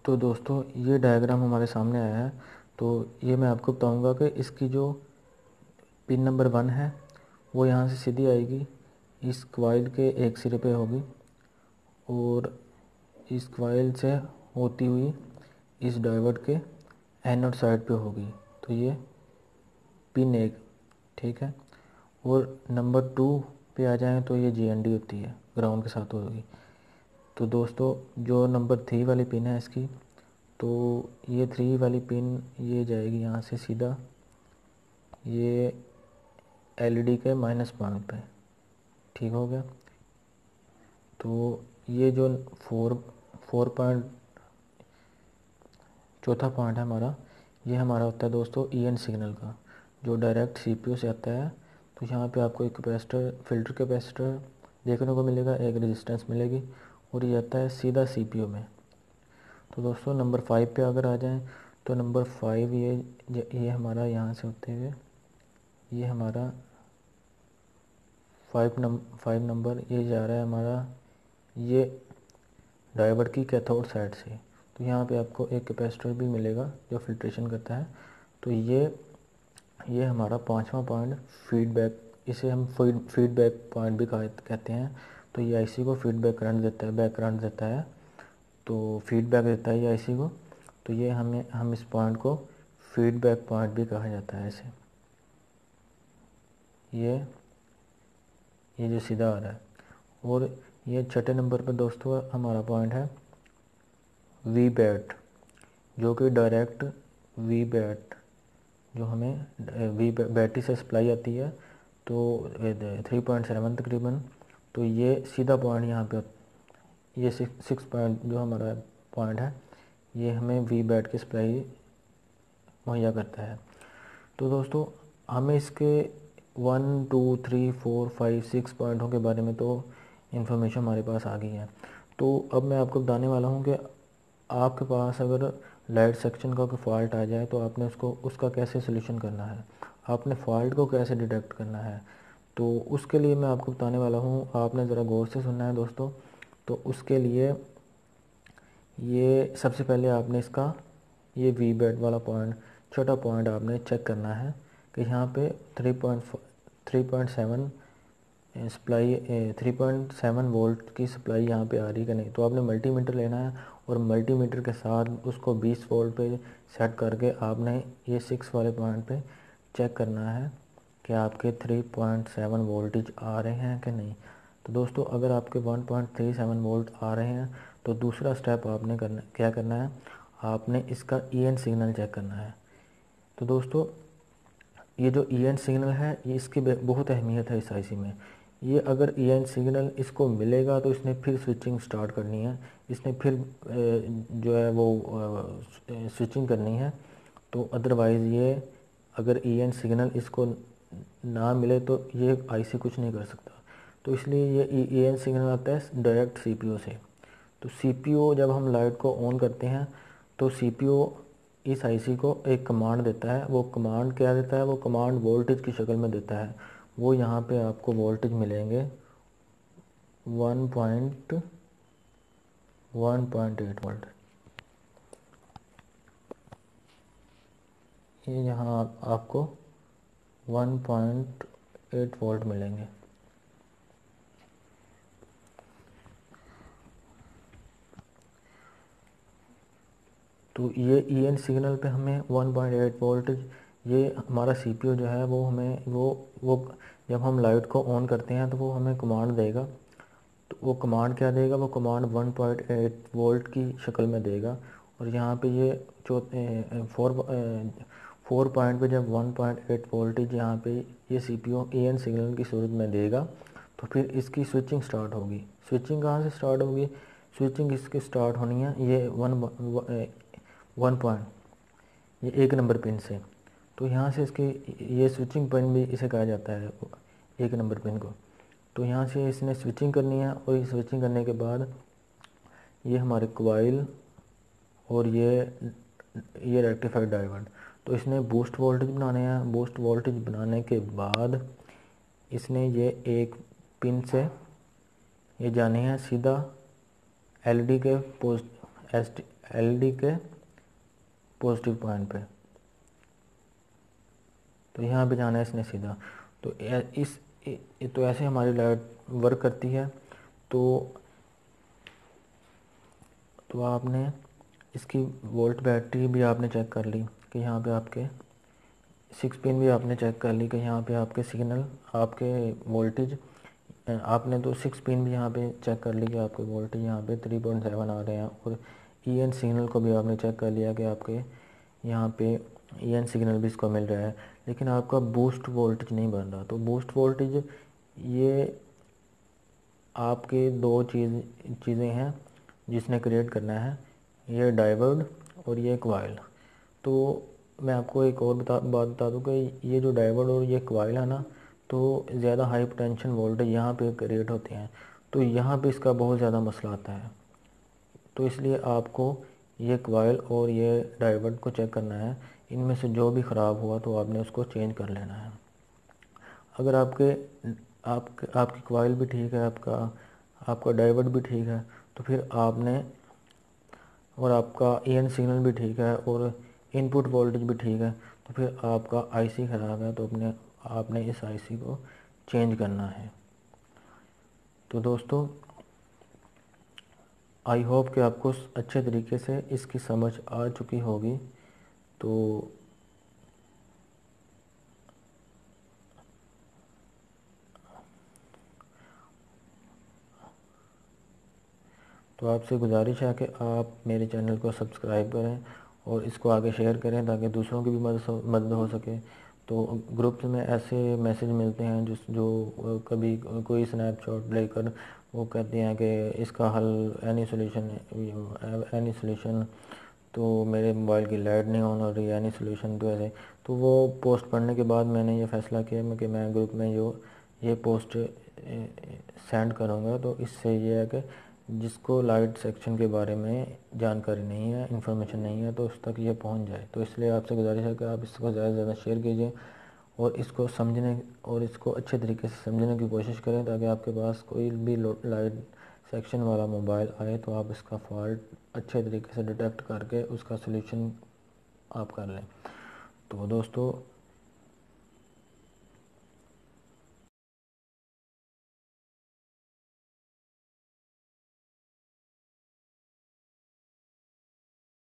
तो दोस्तों ये डायग्राम हमारे सामने आया है। तो ये मैं आपको बताऊंगा कि इसकी जो पिन नंबर 1 है वो यहाँ से सीधी आएगी, इस कॉइल के एक सिरे पे होगी और इस कॉइल से होती हुई इस डायोड के एनोड साइड पे होगी। तो ये पिन 1, ठीक है। और नंबर 2 पे आ जाएं तो ये GND होती है, ग्राउंड के साथ होगी। तो दोस्तों जो नंबर 3 वाली पिन है इसकी, तो ये 3 वाली पिन ये जाएगी यहाँ से सीधा ये LED के माइनस पॉइंट पे, ठीक हो गया। तो ये जो फोर पॉइंट चौथा पॉइंट है हमारा, ये हमारा होता है दोस्तों EN सिग्नल का, जो डायरेक्ट CPU से आता है। तो यहाँ पे आपको एक कैपेसिटर, फिल्टर कैपेसिटर देखने को मिलेगा, एक रेजिस्टेंस मिलेगी और ये आता है सीधा CPU में। तो दोस्तों नंबर 5 पे अगर आ जाएं तो नंबर 5 ये हमारा यहाँ से होते हुए ये हमारा 5 नंबर ये जा रहा है हमारा ये डायोड की कैथोड साइड से। तो यहाँ पे आपको एक कैपेसिटर भी मिलेगा जो फिल्ट्रेशन करता है। तो ये हमारा 5वां पॉइंट फीडबैक, इसे हम फीडबैक पॉइंट भी कहते हैं। तो ये IC को फीडबैक करंट देता है, बैक करंट देता है, तो फीडबैक देता है ये IC को। तो ये हम इस पॉइंट को फीडबैक पॉइंट भी कहा जाता है ऐसे। ये जो सीधा आ रहा है। और ये छठे नंबर पर दोस्तों हमारा पॉइंट है VBAT, जो कि डायरेक्ट VBAT जो हमें बैटरी से सप्लाई आती है, तो 3.7 तकरीबन। तो ये सीधा पॉइंट यहाँ पे, ये 6 पॉइंट जो हमारा पॉइंट है ये हमें VBAT की सप्लाई मुहैया करता है। तो दोस्तों हमें इसके 1 2 3 4 5 6 पॉइंटों के बारे में तो इन्फॉर्मेशन हमारे पास आ गई है। तो अब मैं आपको बताने वाला हूँ कि आपके पास अगर लाइट सेक्शन का कोई फॉल्ट आ जाए तो आपने उसका कैसे सोल्यूशन करना है, आपने फॉल्ट को कैसे डिटेक्ट करना है। तो उसके लिए मैं आपको बताने वाला हूँ, आपने ज़रा गौर से सुनना है दोस्तों। तो उसके लिए ये सबसे पहले आपने इसका ये VBAT वाला पॉइंट, छोटा पॉइंट आपने चेक करना है कि यहाँ पे 3.7 सप्लाई 3.7 वोल्ट की सप्लाई यहाँ पे आ रही है कि नहीं। तो आपने मल्टीमीटर लेना है और मल्टीमीटर के साथ उसको 20 वोल्ट पे सेट करके आपने ये 6 वाले पॉइंट पे चेक करना है कि आपके 3.7 वोल्टेज आ रहे हैं कि नहीं। तो दोस्तों अगर आपके 1.37 वोल्ट आ रहे हैं तो दूसरा स्टेप आपने क्या करना है, आपने इसका EN सिग्नल चेक करना है। तो दोस्तों ये जो EN सिग्नल है ये इसकी बहुत अहमियत है इस IC में। ये अगर EN सिग्नल इसको मिलेगा तो इसने फिर स्विचिंग स्टार्ट करनी है, इसने फिर जो है वो स्विचिंग करनी है। तो अदरवाइज़ ये अगर EN सिग्नल इसको ना मिले तो ये IC कुछ नहीं कर सकता। तो इसलिए ये EN सिग्नल आता है डायरेक्ट CPU से। तो CPU जब हम लाइट को ऑन करते हैं तो CPU इस IC को एक कमांड देता है। वो कमांड क्या देता है, वो कमांड वोल्टेज की शक्ल में देता है। वो यहाँ पे आपको वोल्टेज मिलेंगे 1.8 वोल्ट। ये यहाँ आपको 1.8 वोल्ट मिलेंगे। तो ये EN सिग्नल पे हमें 1.8 वोल्टेज, ये हमारा CPU जो है वो हमें वो जब हम लाइट को ऑन करते हैं तो वो हमें कमांड देगा। तो वो कमांड क्या देगा, वो कमांड 1.8 वोल्ट की शक्ल में देगा। और यहाँ पे ये फोर पॉइंट पे जब 1.8 वोल्टेज यहाँ पे ये CPU EN सिग्नल की सूरत में देगा तो फिर इसकी स्विचिंग स्टार्ट होगी। स्विचिंग कहाँ से स्टार्ट होगी, स्विचिंग इसकी स्टार्ट होनी है ये 1 पॉइंट, ये 1 नंबर पिन से। तो यहाँ से इसकी ये स्विचिंग पिन भी इसे कहा जाता है 1 नंबर पिन को। तो यहाँ से इसने स्विचिंग करनी है और स्विचिंग करने के बाद ये हमारे कॉइल और ये रेक्टिफाइड डायोड, तो इसने बूस्ट वोल्टेज बनाने हैं। बूस्ट वोल्टेज बनाने के बाद इसने ये एक पिन से ये जाने हैं सीधा एलईडी के पॉजिटिव पॉइंट पे। तो यहाँ पे जाना है इसने सीधा। तो तो ऐसे हमारी लाइट वर्क करती है। तो आपने इसकी वोल्ट बैटरी भी आपने चेक कर ली कि यहाँ पे आपके 6 पिन भी आपने चेक कर ली कि यहाँ पे आपके सिग्नल आपके वोल्टेज आपने तो 6 पिन भी यहाँ पे चेक कर ली कि आपके वोल्टेज यहाँ पे 3.7 आ रहे हैं। और EN सिग्नल को भी आपने चेक कर लिया कि आपके यहाँ पे EN सिग्नल भी इसको मिल रहा है, लेकिन आपका बूस्ट वोल्टेज नहीं बन रहा। तो बूस्ट वोल्टेज ये आपके दो चीज़ें हैं जिसने क्रिएट करना है, ये डायोड और ये कॉइल। तो मैं आपको एक और बात बता दूं कि ये जो डायोड और ये कॉइल है ना, तो ज़्यादा हाई पोटेंशियल वोल्टेज यहाँ पे क्रिएट होते हैं, तो यहाँ पे इसका बहुत ज़्यादा मसला आता है। तो इसलिए आपको ये कॉइल और ये डायोड को चेक करना है, इनमें से जो भी ख़राब हुआ तो आपने उसको चेंज कर लेना है। अगर आपकी कॉइल भी ठीक है, आपका डायोड भी ठीक है, तो फिर आपने और आपका EN सिग्नल भी ठीक है और इनपुट वोल्टेज भी ठीक है, तो फिर आपका IC ख़राब है, तो आपने इस IC को चेंज करना है। तो दोस्तों, आई होप कि आपको अच्छे तरीके से इसकी समझ आ चुकी होगी। तो आपसे गुजारिश है कि आप मेरे चैनल को सब्सक्राइब करें और इसको आगे शेयर करें ताकि दूसरों की भी मदद हो सके। तो ग्रुप्स में ऐसे मैसेज मिलते हैं जो कभी कोई स्नैपशॉट लेकर वो कहते हैं कि इसका हल एनी सोल्यूशन, तो मेरे मोबाइल की लाइट नहीं ऑन हो रही, एनी सोल्यूशन। तो ऐसे तो वो पोस्ट पढ़ने के बाद मैंने ये फ़ैसला किया कि मैं ग्रुप में ये पोस्ट सेंड करूँगा। तो इससे ये है कि जिसको लाइट सेक्शन के बारे में जानकारी नहीं है, इन्फॉर्मेशन नहीं है, तो उस तक ये पहुंच जाए। तो इसलिए आपसे गुजारिश है कि आप इसको ज़्यादा से ज़्यादा शेयर कीजिए और इसको समझने और इसको अच्छे तरीके से समझने की कोशिश करें, ताकि आपके पास कोई भी लाइट सेक्शन वाला मोबाइल आए तो आप इसका फॉल्ट अच्छे तरीके से डिटेक्ट करके उसका सलूशन आप कर लें। तो दोस्तों,